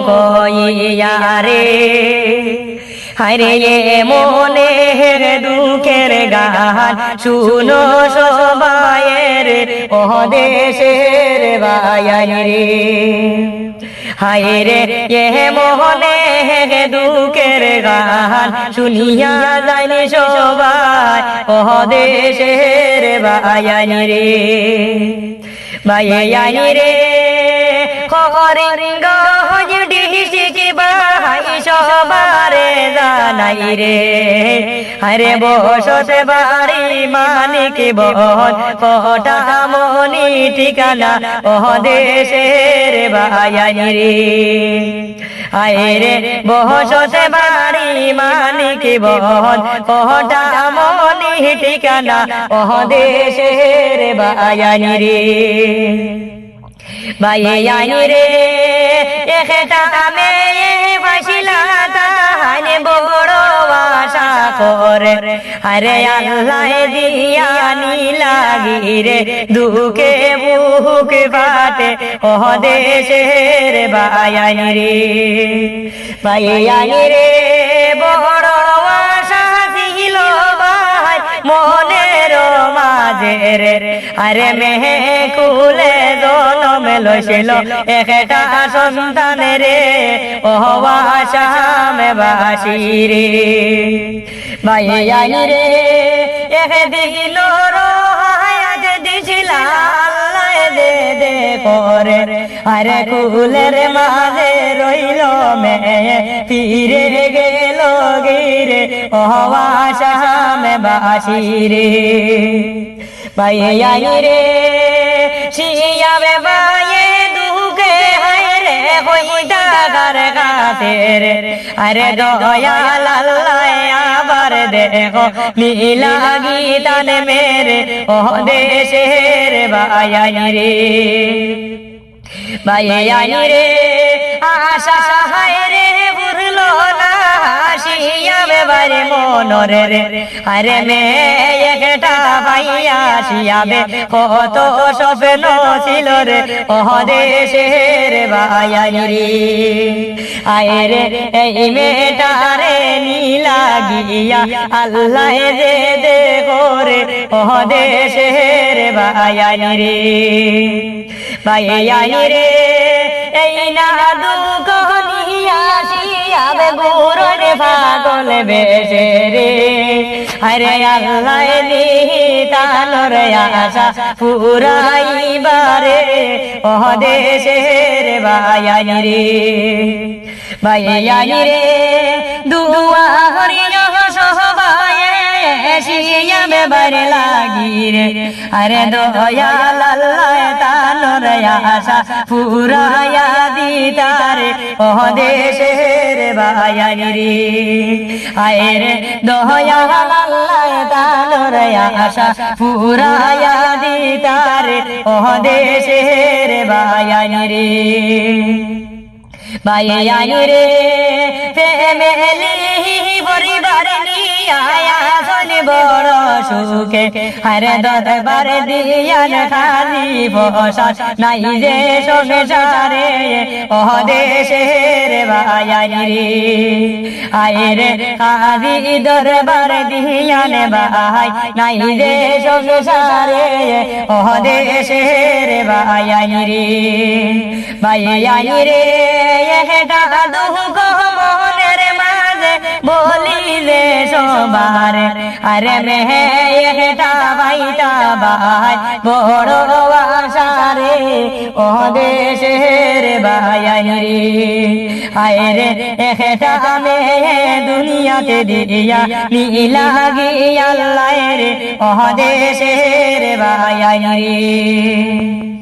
কইয়া রে হায়রে মনে দুঃখের গান শুনো সবাইয়ের ও দেশের বায়ান রে হায়রে মনে দুঃখের গান শুনিয়া যাইনি সবাই ও দেশের বায়ান রে বায়ান রে খবরিঙ্গ ডিস্ট্রিক্ট বাহাই সবারে জানাই রে আরে বসতে বাড়ি মানিক বহন কটামনি ঠিকানা ও দেশের বায়ান রে আরে বসতে বাড়ি মানিক বহন কটামনি ঠিকানা ও দেশের বায়ান রে বায়ান রে একটা মেয়ে বাসিলা তাহানে বড় আশা করে আরে আল্লাহ দিয়ানি লাগি রে দুঃখে বুক ফাটে ও দেশের বায়ান রে বায়ান রে বড় আশা ছিল ভাই মনের মাঝে রে আরে মেহে কুলে জনম লইছিল একটা সন্তান রে ও আশামে বাসি রে বায়ান রে একদিন রহায়াত দিছিল আল্লাহ দে দে করে আরে কুলের মাঝে রইল মেয়ে ফিরে গেল গিরে ও আশামে বাসি রে বায়ান রে শিয়াবে বায়ে দুঃখে হায়রে হইতা কার কাছে রে আরে দয়াল আল্লাহ আবার দেখো মিলাগি তানে মেরে ও দেশের বায়ান রে বায়ান রে আশা হায়রে বুঝলো না শিয়াবে বারে মনরে রে আরে মেয়ে একটা পাইয়া শিয়াবে কত স্বপ্ন ছিল রে ও দেশের বায়ান রে আয়রে এই মেয়েটারে নীলাগিয়া আল্লাহ দে দে করে ও দেশের বায়ান রে বায়ান রে এই না দুঃখ নিয়া শিয়াবে বুড়োর পাগল বেশে রে আরে আল্লাহ নিহিতানোর আশা পুরাইবারে ও দেশের বায়ান রে বায়ান রে দুয়া হরিয় সবাই শিয়াবে বারে লাগি রে আরে দয়াল আল্লাহ তানোর আশা পুরাইয়া দিতারে ও দেশের বায়ান রে আয়রে দয়াল আল্লাহ তানোর আশা পুরাইয়া দিতারে ও দেশের বায়ান রে বায়ান রে ফ্যামিলি পরিবার নিয়া চলি বড় সুখে আরে দরবার দিয়ান খালি বসাস নাই যে সংসারে ও দেশের বায়ান রে আয়রে কাজী দরবার দিয়ান ভাই নাই যে সংসারে ও দেশের বায়ান রে বায়ান রে এটা দুঃখ মনের মাঝে বলিলে সবার আরে মেহে এটা ভাইটা ভাই বড় আশা রে ও দেশের বায়ান রে আয়রে এটা মেয়ে দুনিয়াতে দিয়া মিলাগি আল্লাহ রে ও দেশের বায়ান রে।